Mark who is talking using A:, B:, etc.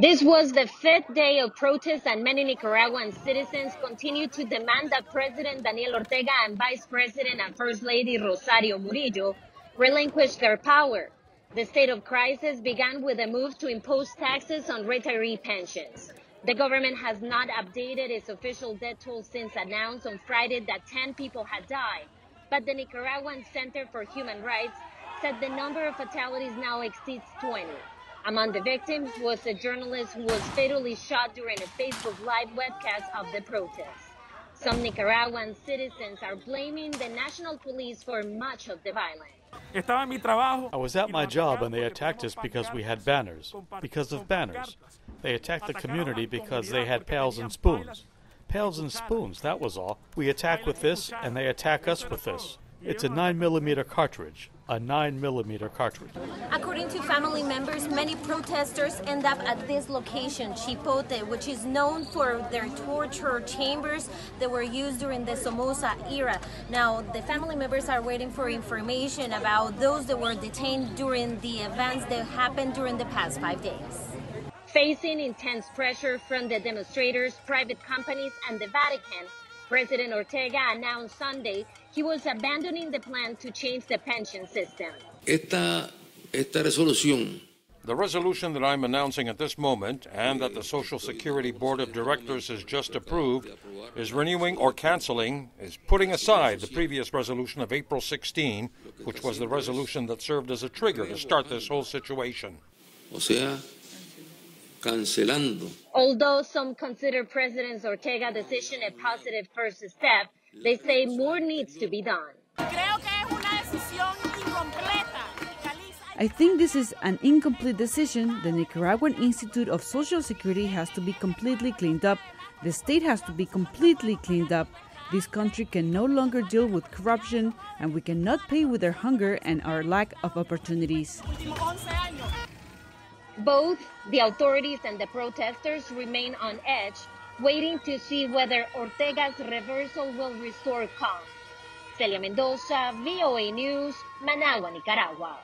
A: This was the fifth day of protests, and many Nicaraguan citizens continue to demand that President Daniel Ortega and Vice President and First Lady Rosario Murillo relinquish their power. The state of crisis began with a move to impose taxes on retiree pensions. The government has not updated its official death toll since announced on Friday that 10 people had died, but the Nicaraguan Center for Human Rights said the number of fatalities now exceeds 20. Among the victims was a journalist who was fatally shot during a Facebook Live webcast of the protests. Some Nicaraguan citizens are blaming the national police for much of the violence.
B: I was at my job and they attacked us because we had banners. Because of banners. They attacked the community because they had pails and spoons. Pails and spoons, that was all. We attack with this and they attack us with this. It's a 9mm cartridge. A 9mm cartridge.
C: According to family members, many protesters end up at this location, Chipote, which is known for their torture chambers that were used during the Somoza era. Now, the family members are waiting for information about those that were detained during the events that happened during the past 5 days.
A: Facing intense pressure from the demonstrators, private companies, and the Vatican, President Ortega announced Sunday he was abandoning the plan to change the pension system.
D: Esta resolución.
E: The resolution that I'm announcing at this moment and that the Social Security Board of Directors has just approved is renewing or canceling, is putting aside the previous resolution of April 16, which was the resolution that served as a trigger to start this whole situation.
D: O sea, cancelando.
A: Although some consider President Ortega's decision a positive first step, they say more needs to be done.
F: I think this is an incomplete decision. The Nicaraguan Institute of Social Security has to be completely cleaned up. The state has to be completely cleaned up. This country can no longer deal with corruption, and we cannot pay with our hunger and our lack of opportunities.
A: Both the authorities and the protesters remain on edge, waiting to see whether Ortega's reversal will restore calm. Celia Mendoza, VOA News, Managua, Nicaragua.